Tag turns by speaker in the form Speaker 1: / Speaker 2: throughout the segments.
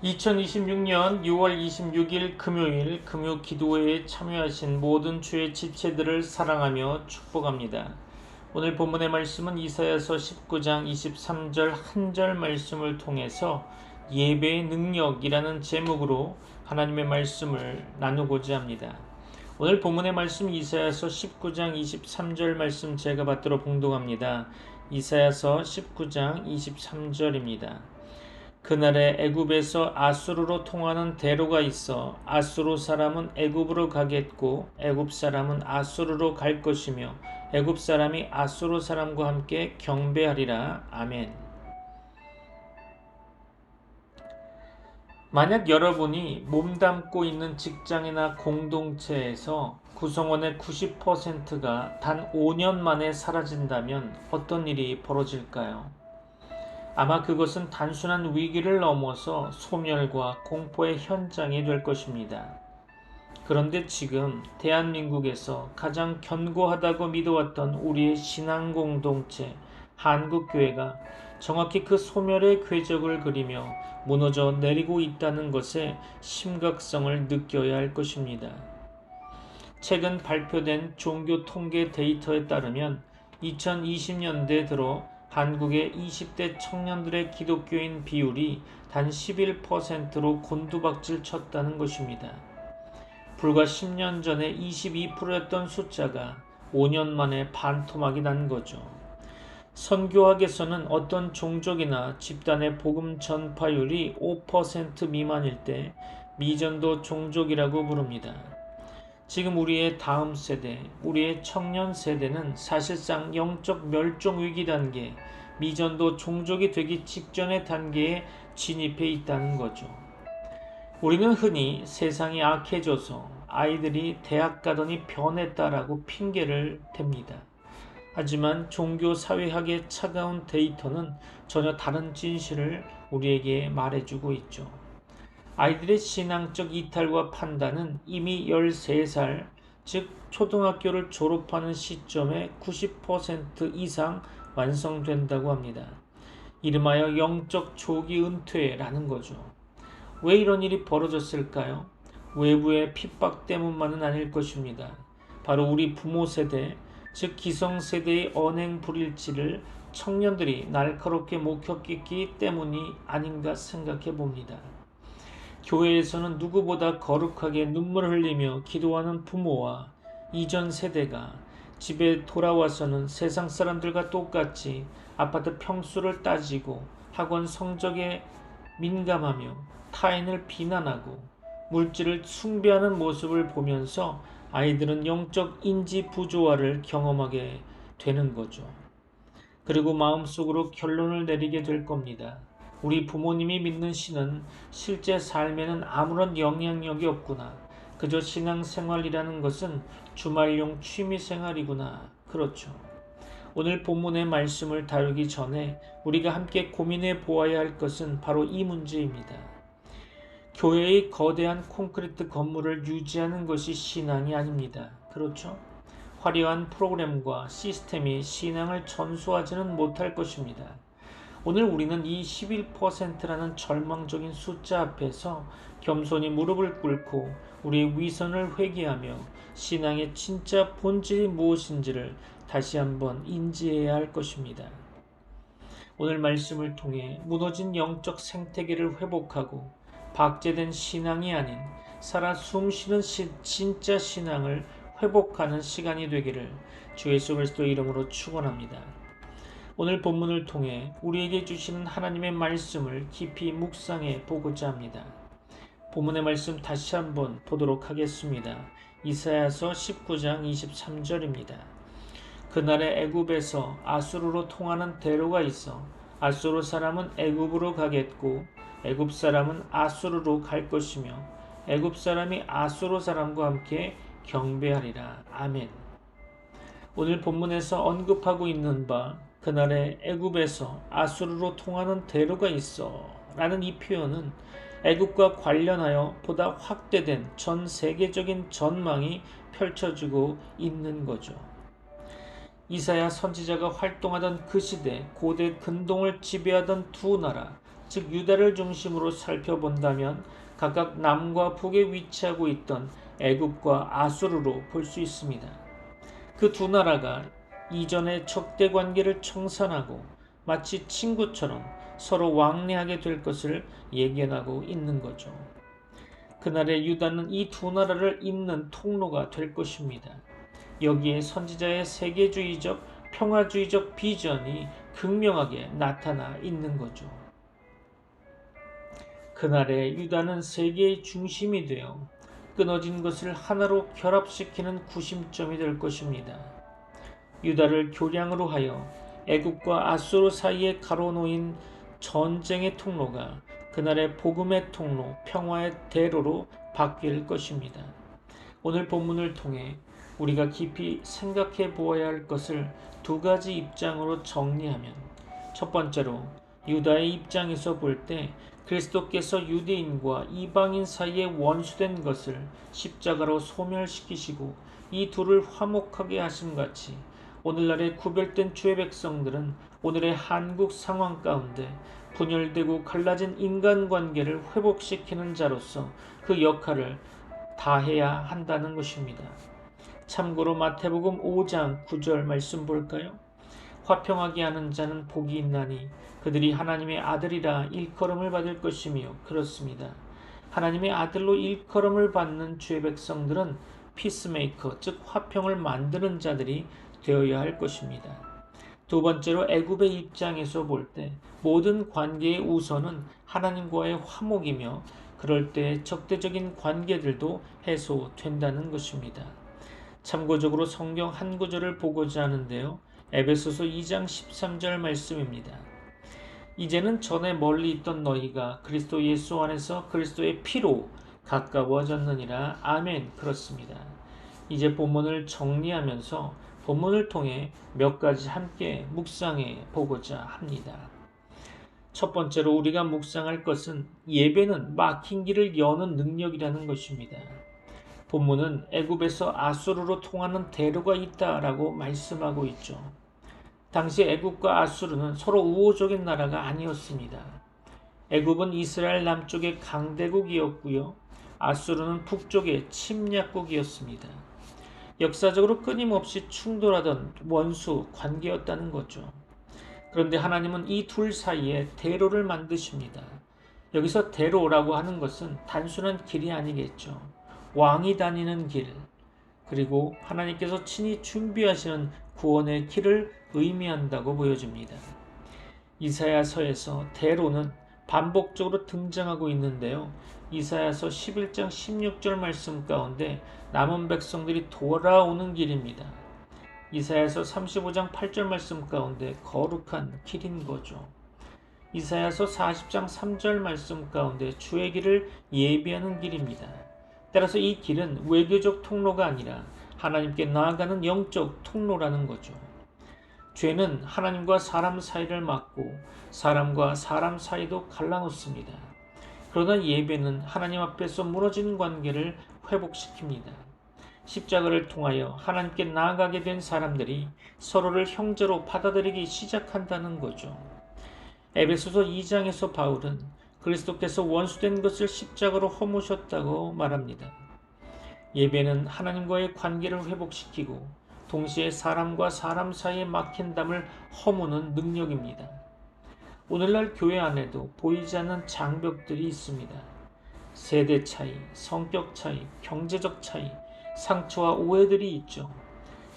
Speaker 1: 2026년 6월 26일 금요일 금요 기도회에 참여하신 모든 주의 지체들을 사랑하며 축복합니다. 오늘 본문의 말씀은 이사야서 19장 23절 한 절 말씀을 통해서 예배의 능력이라는 제목으로 하나님의 말씀을 나누고자 합니다. 오늘 본문의 말씀 이사야서 19장 23절 말씀 제가 받들어 봉독합니다. 이사야서 19장 23절입니다. 그날에 애굽에서 아수르로 통하는 대로가 있어 아수르 사람은 애굽으로 가겠고 애굽 사람은 아수르로 갈 것이며 애굽 사람이 아수르 사람과 함께 경배하리라. 아멘. 만약 여러분이 몸담고 있는 직장이나 공동체에서 구성원의 90%가 단 5년 만에 사라진다면 어떤 일이 벌어질까요? 아마 그것은 단순한 위기를 넘어서 소멸과 공포의 현장이 될 것입니다. 그런데 지금 대한민국에서 가장 견고하다고 믿어왔던 우리의 신앙 공동체 한국교회가 정확히 그 소멸의 궤적을 그리며 무너져 내리고 있다는 것의 심각성을 느껴야 할 것입니다. 최근 발표된 종교 통계 데이터에 따르면 2020년대 들어 한국의 20대 청년들의 기독교인 비율이 단 11%로 곤두박질 쳤다는 것입니다. 불과 10년 전에 22%였던 숫자가 5년 만에 반토막이 난 거죠. 선교학에서는 어떤 종족이나 집단의 복음 전파율이 5% 미만일 때 미전도 종족이라고 부릅니다. 지금 우리의 다음 세대, 우리의 청년 세대는 사실상 영적 멸종 위기 단계, 미전도 종족이 되기 직전의 단계에 진입해 있다는 거죠. 우리는 흔히 세상이 악해져서 아이들이 대학 가더니 변했다라고 핑계를 댑니다. 하지만 종교사회학의 차가운 데이터는 전혀 다른 진실을 우리에게 말해주고 있죠. 아이들의 신앙적 이탈과 판단은 이미 13살, 즉 초등학교를 졸업하는 시점에 90% 이상 완성된다고 합니다. 이름하여 영적 조기 은퇴라는 거죠. 왜 이런 일이 벌어졌을까요? 외부의 핍박 때문만은 아닐 것입니다. 바로 우리 부모 세대, 즉 기성세대의 언행 불일치를 청년들이 날카롭게 목격했기 때문이 아닌가 생각해 봅니다. 교회에서는 누구보다 거룩하게 눈물 흘리며 기도하는 부모와 이전 세대가 집에 돌아와서는 세상 사람들과 똑같이 아파트 평수를 따지고 학원 성적에 민감하며 타인을 비난하고 물질을 숭배하는 모습을 보면서 아이들은 영적 인지 부조화를 경험하게 되는 거죠. 그리고 마음속으로 결론을 내리게 될 겁니다. 우리 부모님이 믿는 신은 실제 삶에는 아무런 영향력이 없구나. 그저 신앙생활이라는 것은 주말용 취미생활이구나. 그렇죠. 오늘 본문의 말씀을 다루기 전에 우리가 함께 고민해 보아야 할 것은 바로 이 문제입니다. 교회의 거대한 콘크리트 건물을 유지하는 것이 신앙이 아닙니다. 그렇죠? 화려한 프로그램과 시스템이 신앙을 전수하지는 못할 것입니다. 오늘 우리는 이 11%라는 절망적인 숫자 앞에서 겸손히 무릎을 꿇고 우리의 위선을 회개하며 신앙의 진짜 본질이 무엇인지를 다시 한번 인지해야 할 것입니다. 오늘 말씀을 통해 무너진 영적 생태계를 회복하고 박제된 신앙이 아닌 살아 숨쉬는 진짜 신앙을 회복하는 시간이 되기를 주 예수 그리스도 이름으로 축원합니다. 오늘 본문을 통해 우리에게 주시는 하나님의 말씀을 깊이 묵상해 보고자 합니다. 본문의 말씀 다시 한번 보도록 하겠습니다. 이사야서 19장 23절입니다. 그날에 애굽에서 아수르로 통하는 대로가 있어 아수르 사람은 애굽으로 가겠고 애굽 사람은 아수르로 갈 것이며 애굽 사람이 아수르 사람과 함께 경배하리라. 아멘. 오늘 본문에서 언급하고 있는 바 그날에 애굽에서 아수르로 통하는 대로가 있어 라는 이 표현은 애굽과 관련하여 보다 확대된 전 세계적인 전망이 펼쳐지고 있는 거죠. 이사야 선지자가 활동하던 그 시대 고대 근동을 지배하던 두 나라, 즉 유다를 중심으로 살펴본다면 각각 남과 북에 위치하고 있던 애굽과 아수르로 볼 수 있습니다. 그 두 나라가 이전의 적대 관계를 청산하고 마치 친구처럼 서로 왕래하게 될 것을 예견하고 있는 거죠. 그날의 유다는 이 두 나라를 잇는 통로가 될 것입니다. 여기에 선지자의 세계주의적, 평화주의적 비전이 극명하게 나타나 있는 거죠. 그날의 유다는 세계의 중심이 되어 끊어진 것을 하나로 결합시키는 구심점이 될 것입니다. 유다를 교량으로 하여 애굽과 아수르 사이에 가로놓인 전쟁의 통로가 그날의 복음의 통로, 평화의 대로로 바뀔 것입니다. 오늘 본문을 통해 우리가 깊이 생각해 보아야 할 것을 두 가지 입장으로 정리하면, 첫 번째로 유다의 입장에서 볼 때 그리스도께서 유대인과 이방인 사이에 원수된 것을 십자가로 소멸시키시고 이 둘을 화목하게 하신 같이 오늘날의 구별된 주의 백성들은 오늘의 한국 상황 가운데 분열되고 갈라진 인간관계를 회복시키는 자로서 그 역할을 다해야 한다는 것입니다. 참고로 마태복음 5장 9절 말씀 볼까요? 화평하게 하는 자는 복이 있나니 그들이 하나님의 아들이라 일컬음을 받을 것이며, 그렇습니다. 하나님의 아들로 일컬음을 받는 주의 백성들은 피스메이커, 즉 화평을 만드는 자들이 되어야 할 것입니다. 두 번째로 애굽의 입장에서 볼 때 모든 관계의 우선은 하나님과의 화목이며 그럴 때 적대적인 관계들도 해소된다는 것입니다. 참고적으로 성경 한 구절을 보고자 하는데요. 에베소서 2장 13절 말씀입니다. 이제는 전에 멀리 있던 너희가 그리스도 예수 안에서 그리스도의 피로 가까워졌느니라. 아멘. 그렇습니다. 이제 본문을 정리하면서 본문을 통해 몇 가지 함께 묵상해 보고자 합니다. 첫 번째로 우리가 묵상할 것은 예배는 막힌 길을 여는 능력이라는 것입니다. 본문은 애굽에서 아수르로 통하는 대로가 있다라고 말씀하고 있죠. 당시 애굽과 아수르는 서로 우호적인 나라가 아니었습니다. 애굽은 이스라엘 남쪽의 강대국이었고요. 아수르는 북쪽의 침략국이었습니다. 역사적으로 끊임없이 충돌하던 원수 관계였다는 거죠. 그런데 하나님은 이 둘 사이에 대로를 만드십니다. 여기서 대로라고 하는 것은 단순한 길이 아니겠죠. 왕이 다니는 길, 그리고 하나님께서 친히 준비하시는 구원의 길을 의미한다고 보여집니다. 이사야서에서 대로는 반복적으로 등장하고 있는데요. 이사야서 11장 16절 말씀 가운데 남은 백성들이 돌아오는 길입니다. 이사야서 35장 8절 말씀 가운데 거룩한 길인 거죠. 이사야서 40장 3절 말씀 가운데 주의 길을 예비하는 길입니다. 따라서 이 길은 외교적 통로가 아니라 하나님께 나아가는 영적 통로라는 거죠. 죄는 하나님과 사람 사이를 막고 사람과 사람 사이도 갈라놓습니다. 그러나 예배는 하나님 앞에서 무너진 관계를 회복시킵니다. 십자가를 통하여 하나님께 나아가게 된 사람들이 서로를 형제로 받아들이기 시작한다는 거죠. 에베소서 2장에서 바울은 그리스도께서 원수된 것을 십자가로 허무셨다고 말합니다. 예배는 하나님과의 관계를 회복시키고 동시에 사람과 사람 사이에 막힌 담을 허무는 능력입니다. 오늘날 교회 안에도 보이지 않는 장벽들이 있습니다. 세대 차이, 성격 차이, 경제적 차이, 상처와 오해들이 있죠.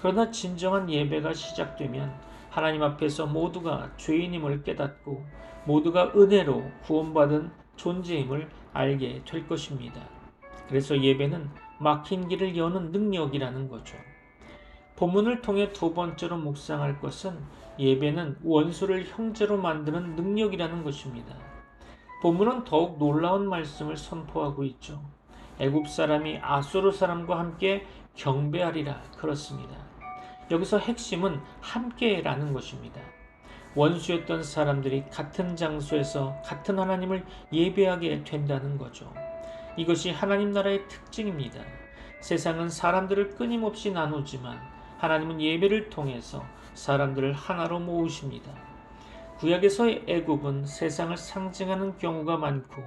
Speaker 1: 그러나 진정한 예배가 시작되면 하나님 앞에서 모두가 죄인임을 깨닫고 모두가 은혜로 구원받은 존재임을 알게 될 것입니다. 그래서 예배는 막힌 길을 여는 능력이라는 거죠. 본문을 통해 두 번째로 묵상할 것은 예배는 원수를 형제로 만드는 능력이라는 것입니다. 본문은 더욱 놀라운 말씀을 선포하고 있죠. 애굽 사람이 아수르 사람과 함께 경배하리라. 그렇습니다. 여기서 핵심은 함께라는 것입니다. 원수였던 사람들이 같은 장소에서 같은 하나님을 예배하게 된다는 거죠. 이것이 하나님 나라의 특징입니다. 세상은 사람들을 끊임없이 나누지만 하나님은 예배를 통해서 사람들을 하나로 모으십니다. 구약에서의 애굽은 세상을 상징하는 경우가 많고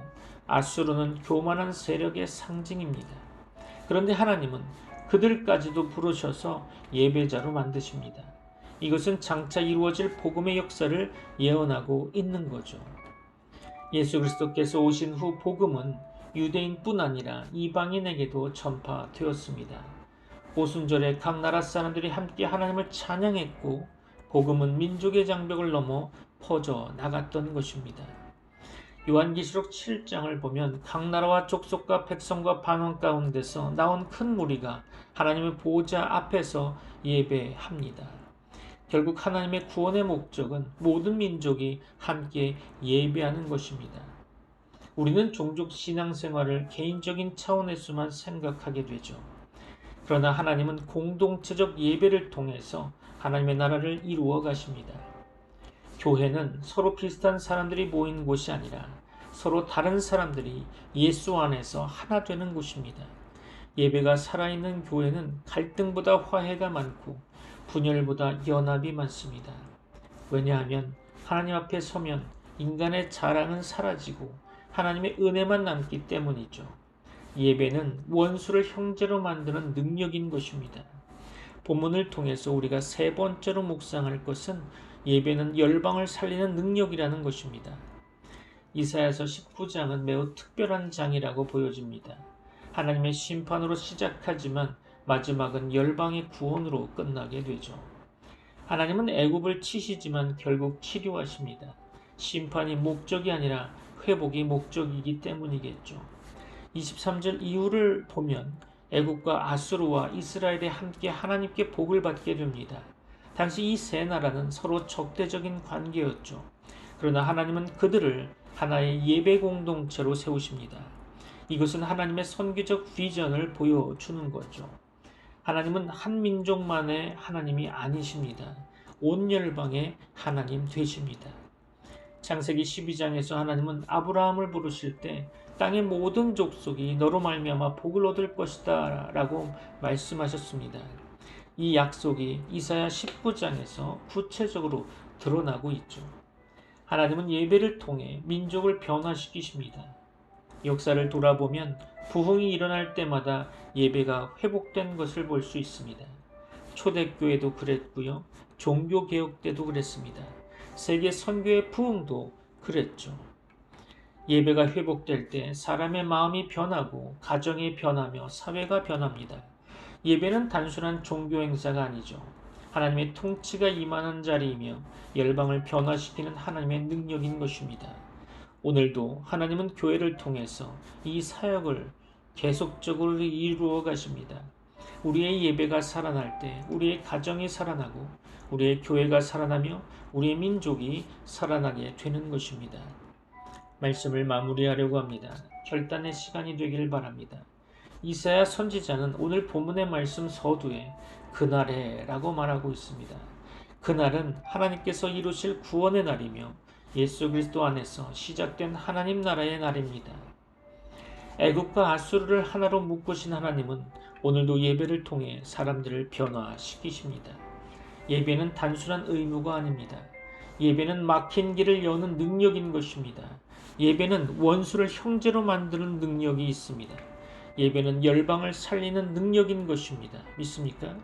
Speaker 1: 아수르는 교만한 세력의 상징입니다. 그런데 하나님은 그들까지도 부르셔서 예배자로 만드십니다. 이것은 장차 이루어질 복음의 역사를 예언하고 있는 거죠. 예수 그리스도께서 오신 후 복음은 유대인뿐 아니라 이방인에게도 전파되었습니다. 오순절에 각 나라 사람들이 함께 하나님을 찬양했고 복음은 민족의 장벽을 넘어 퍼져 나갔던 것입니다. 요한계시록 7장을 보면 각 나라와 족속과 백성과 반원 가운데서 나온 큰 무리가 하나님의 보호자 앞에서 예배합니다. 결국 하나님의 구원의 목적은 모든 민족이 함께 예배하는 것입니다. 우리는 종족 신앙생활을 개인적인 차원에서만 생각하게 되죠. 그러나 하나님은 공동체적 예배를 통해서 하나님의 나라를 이루어 가십니다. 교회는 서로 비슷한 사람들이 모인 곳이 아니라 서로 다른 사람들이 예수 안에서 하나 되는 곳입니다. 예배가 살아있는 교회는 갈등보다 화해가 많고 분열보다 연합이 많습니다. 왜냐하면 하나님 앞에 서면 인간의 자랑은 사라지고 하나님의 은혜만 남기 때문이죠. 예배는 원수를 형제로 만드는 능력인 것입니다. 본문을 통해서 우리가 세 번째로 묵상할 것은 예배는 열방을 살리는 능력이라는 것입니다. 이사야서 19장은 매우 특별한 장이라고 보여집니다. 하나님의 심판으로 시작하지만 마지막은 열방의 구원으로 끝나게 되죠. 하나님은 애굽을 치시지만 결국 치료하십니다. 심판이 목적이 아니라 회복이 목적이기 때문이겠죠. 23절 이후를 보면 애굽과 아수르와 이스라엘이 함께 하나님께 복을 받게 됩니다. 당시 이 세 나라는 서로 적대적인 관계였죠. 그러나 하나님은 그들을 하나의 예배 공동체로 세우십니다. 이것은 하나님의 선교적 비전을 보여주는 거죠. 하나님은 한 민족만의 하나님이 아니십니다. 온 열방의 하나님 되십니다. 창세기 12장에서 하나님은 아브라함을 부르실 때 땅의 모든 족속이 너로 말미암아 복을 얻을 것이다 라고 말씀하셨습니다. 이 약속이 이사야 19장에서 구체적으로 드러나고 있죠. 하나님은 예배를 통해 민족을 변화시키십니다. 역사를 돌아보면 부흥이 일어날 때마다 예배가 회복된 것을 볼 수 있습니다. 초대교회도 그랬고요. 종교개혁 때도 그랬습니다. 세계 선교의 부흥도 그랬죠. 예배가 회복될 때 사람의 마음이 변하고 가정이 변하며 사회가 변합니다. 예배는 단순한 종교 행사가 아니죠. 하나님의 통치가 임하는 자리이며 열방을 변화시키는 하나님의 능력인 것입니다. 오늘도 하나님은 교회를 통해서 이 사역을 계속적으로 이루어 가십니다. 우리의 예배가 살아날 때 우리의 가정이 살아나고 우리의 교회가 살아나며 우리의 민족이 살아나게 되는 것입니다. 말씀을 마무리하려고 합니다. 결단의 시간이 되길 바랍니다. 이사야 선지자는 오늘 본문의 말씀 서두에 그날에 라고 말하고 있습니다. 그날은 하나님께서 이루실 구원의 날이며 예수 그리스도 안에서 시작된 하나님 나라의 날입니다. 애굽과 아수르를 하나로 묶으신 하나님은 오늘도 예배를 통해 사람들을 변화시키십니다. 예배는 단순한 의무가 아닙니다. 예배는 막힌 길을 여는 능력인 것입니다. 예배는 원수를 형제로 만드는 능력이 있습니다. 예배는 열방을 살리는 능력인 것입니다. 믿습니까?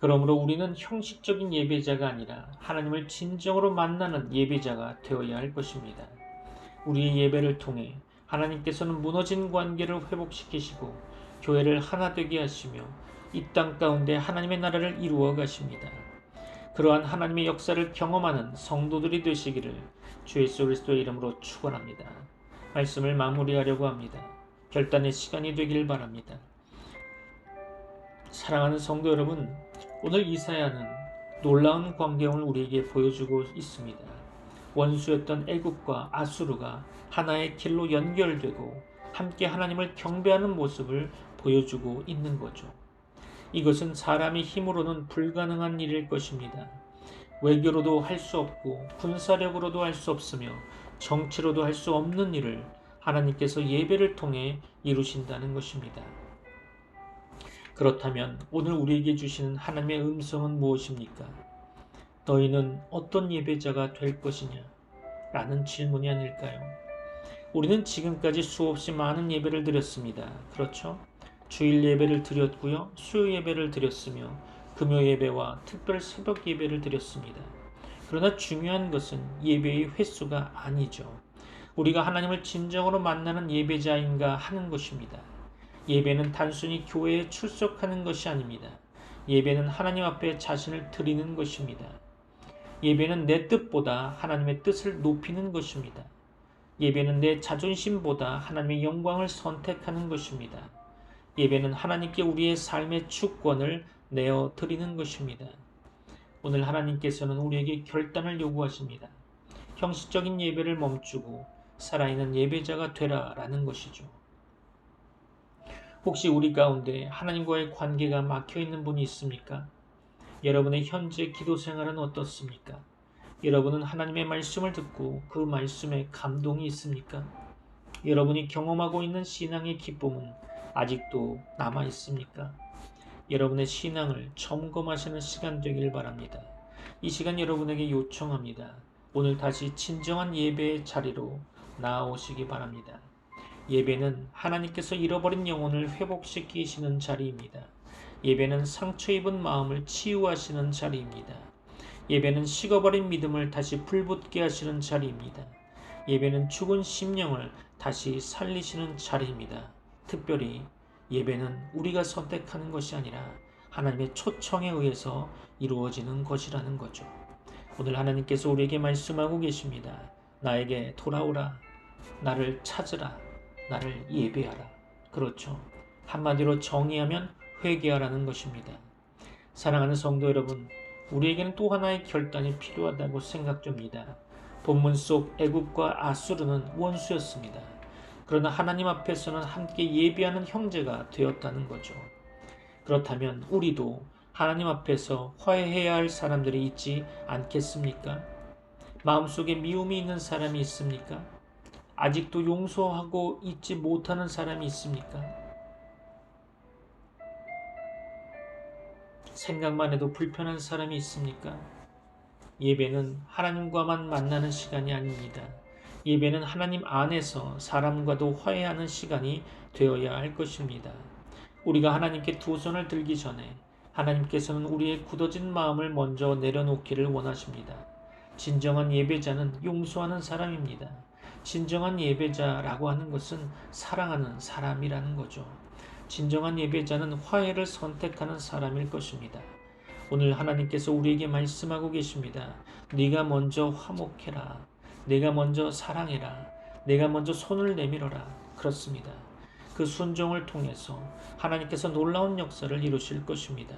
Speaker 1: 그러므로 우리는 형식적인 예배자가 아니라 하나님을 진정으로 만나는 예배자가 되어야 할 것입니다. 우리의 예배를 통해 하나님께서는 무너진 관계를 회복시키시고 교회를 하나 되게 하시며 이 땅 가운데 하나님의 나라를 이루어 가십니다. 그러한 하나님의 역사를 경험하는 성도들이 되시기를 주 예수 그리스도의 이름으로 축원합니다. 말씀을 마무리하려고 합니다. 결단의 시간이 되길 바랍니다. 사랑하는 성도 여러분, 오늘 이사야는 놀라운 광경을 우리에게 보여주고 있습니다. 원수였던 애굽과 아수르가 하나의 길로 연결되고 함께 하나님을 경배하는 모습을 보여주고 있는 거죠. 이것은 사람의 힘으로는 불가능한 일일 것입니다. 외교로도 할 수 없고 군사력으로도 할 수 없으며 정치로도 할 수 없는 일을 하나님께서 예배를 통해 이루신다는 것입니다. 그렇다면 오늘 우리에게 주시는 하나님의 음성은 무엇입니까? 너희는 어떤 예배자가 될 것이냐? 라는 질문이 아닐까요? 우리는 지금까지 수없이 많은 예배를 드렸습니다. 그렇죠? 주일 예배를 드렸고요. 수요 예배를 드렸으며 금요 예배와 특별 새벽 예배를 드렸습니다. 그러나 중요한 것은 예배의 횟수가 아니죠. 우리가 하나님을 진정으로 만나는 예배자인가 하는 것입니다. 예배는 단순히 교회에 출석하는 것이 아닙니다. 예배는 하나님 앞에 자신을 드리는 것입니다. 예배는 내 뜻보다 하나님의 뜻을 높이는 것입니다. 예배는 내 자존심보다 하나님의 영광을 선택하는 것입니다. 예배는 하나님께 우리의 삶의 주권을 내어 드리는 것입니다. 오늘 하나님께서는 우리에게 결단을 요구하십니다. 형식적인 예배를 멈추고 살아있는 예배자가 되라 라는 것이죠. 혹시 우리 가운데 하나님과의 관계가 막혀 있는 분이 있습니까? 여러분의 현재 기도 생활은 어떻습니까? 여러분은 하나님의 말씀을 듣고 그 말씀에 감동이 있습니까? 여러분이 경험하고 있는 신앙의 기쁨은 아직도 남아 있습니까? 여러분의 신앙을 점검하시는 시간 되길 바랍니다. 이 시간 여러분에게 요청합니다. 오늘 다시 진정한 예배의 자리로 나아오시기 바랍니다. 예배는 하나님께서 잃어버린 영혼을 회복시키시는 자리입니다. 예배는 상처 입은 마음을 치유하시는 자리입니다. 예배는 식어버린 믿음을 다시 불붙게 하시는 자리입니다. 예배는 죽은 심령을 다시 살리시는 자리입니다. 특별히 예배는 우리가 선택하는 것이 아니라 하나님의 초청에 의해서 이루어지는 것이라는 거죠. 오늘 하나님께서 우리에게 말씀하고 계십니다. 나에게 돌아오라. 나를 찾으라. 나를 예배하라. 그렇죠. 한마디로 정의하면 회개하라는 것입니다. 사랑하는 성도 여러분, 우리에게는 또 하나의 결단이 필요하다고 생각됩니다. 본문 속 애굽과 아수르는 원수였습니다. 그러나 하나님 앞에서는 함께 예배하는 형제가 되었다는 거죠. 그렇다면 우리도 하나님 앞에서 화해해야 할 사람들이 있지 않겠습니까? 마음속에 미움이 있는 사람이 있습니까? 아직도 용서하고 잊지 못하는 사람이 있습니까? 생각만 해도 불편한 사람이 있습니까? 예배는 하나님과만 만나는 시간이 아닙니다. 예배는 하나님 안에서 사람과도 화해하는 시간이 되어야 할 것입니다. 우리가 하나님께 두 손을 들기 전에 하나님께서는 우리의 굳어진 마음을 먼저 내려놓기를 원하십니다. 진정한 예배자는 용서하는 사람입니다. 진정한 예배자라고 하는 것은 사랑하는 사람이라는 거죠. 진정한 예배자는 화해를 선택하는 사람일 것입니다. 오늘 하나님께서 우리에게 말씀하고 계십니다. 네가 먼저 화목해라. 네가 먼저 사랑해라. 내가 먼저 손을 내밀어라. 그렇습니다. 그 순종을 통해서 하나님께서 놀라운 역사를 이루실 것입니다.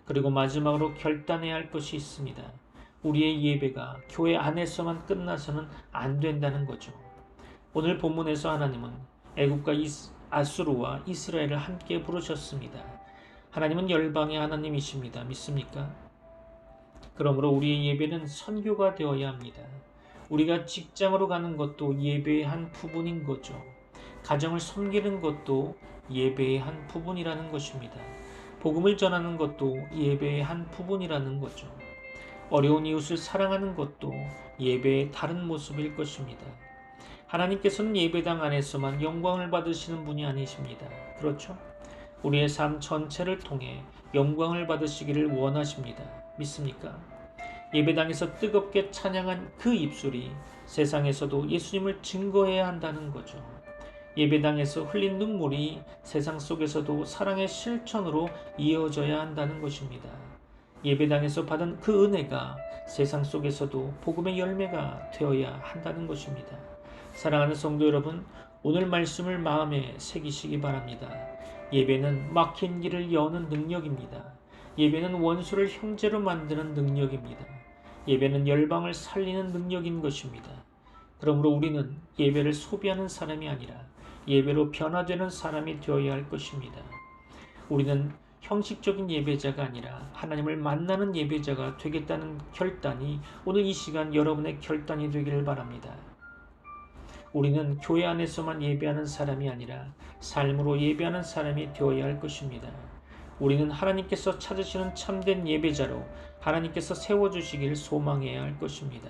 Speaker 1: 그리고 마지막으로 결단해야 할 것이 있습니다. 우리의 예배가 교회 안에서만 끝나서는 안 된다는 거죠. 오늘 본문에서 하나님은 애굽과 아수르와 이스라엘을 함께 부르셨습니다. 하나님은 열방의 하나님이십니다. 믿습니까? 그러므로 우리의 예배는 선교가 되어야 합니다. 우리가 직장으로 가는 것도 예배의 한 부분인 거죠. 가정을 섬기는 것도 예배의 한 부분이라는 것입니다. 복음을 전하는 것도 예배의 한 부분이라는 거죠. 어려운 이웃을 사랑하는 것도 예배의 다른 모습일 것입니다. 하나님께서는 예배당 안에서만 영광을 받으시는 분이 아니십니다. 그렇죠? 우리의 삶 전체를 통해 영광을 받으시기를 원하십니다. 믿습니까? 예배당에서 뜨겁게 찬양한 그 입술이 세상에서도 예수님을 증거해야 한다는 거죠. 예배당에서 흘린 눈물이 세상 속에서도 사랑의 실천으로 이어져야 한다는 것입니다. 예배당에서 받은 그 은혜가 세상 속에서도 복음의 열매가 되어야 한다는 것입니다. 사랑하는 성도 여러분, 오늘 말씀을 마음에 새기시기 바랍니다. 예배는 막힌 길을 여는 능력입니다. 예배는 원수를 형제로 만드는 능력입니다. 예배는 열방을 살리는 능력인 것입니다. 그러므로 우리는 예배를 소비하는 사람이 아니라 예배로 변화되는 사람이 되어야 할 것입니다. 우리는 형식적인 예배자가 아니라 하나님을 만나는 예배자가 되겠다는 결단이 오늘 이 시간 여러분의 결단이 되기를 바랍니다. 우리는 교회 안에서만 예배하는 사람이 아니라 삶으로 예배하는 사람이 되어야 할 것입니다. 우리는 하나님께서 찾으시는 참된 예배자로 하나님께서 세워주시길 소망해야 할 것입니다.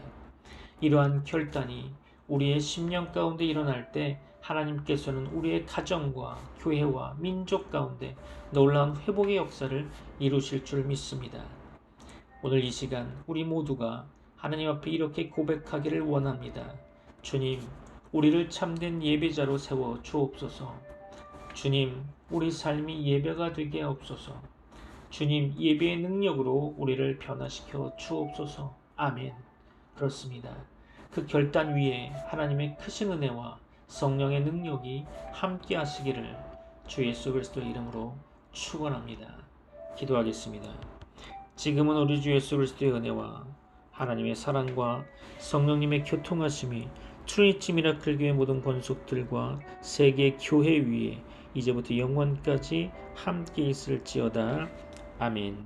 Speaker 1: 이러한 결단이 우리의 심령 가운데 일어날 때 하나님께서는 우리의 가정과 교회와 민족 가운데 놀라운 회복의 역사를 이루실 줄 믿습니다. 오늘 이 시간 우리 모두가 하나님 앞에 이렇게 고백하기를 원합니다. 주님, 우리를 참된 예배자로 세워 주옵소서. 주님, 우리 삶이 예배가 되게 하옵소서. 주님, 예배의 능력으로 우리를 변화시켜 주옵소서. 아멘. 그렇습니다. 그 결단 위에 하나님의 크신 은혜와 성령의 능력이 함께 하시기를 주 예수 그리스도의 이름으로 축원합니다. 기도하겠습니다. 지금은 우리 주 예수 그리스도의 은혜와 하나님의 사랑과 성령님의 교통하심이 트리니티 미라클 교회 모든 권속들과 세계 교회 위에 이제부터 영원까지 함께 있을지어다. 아멘.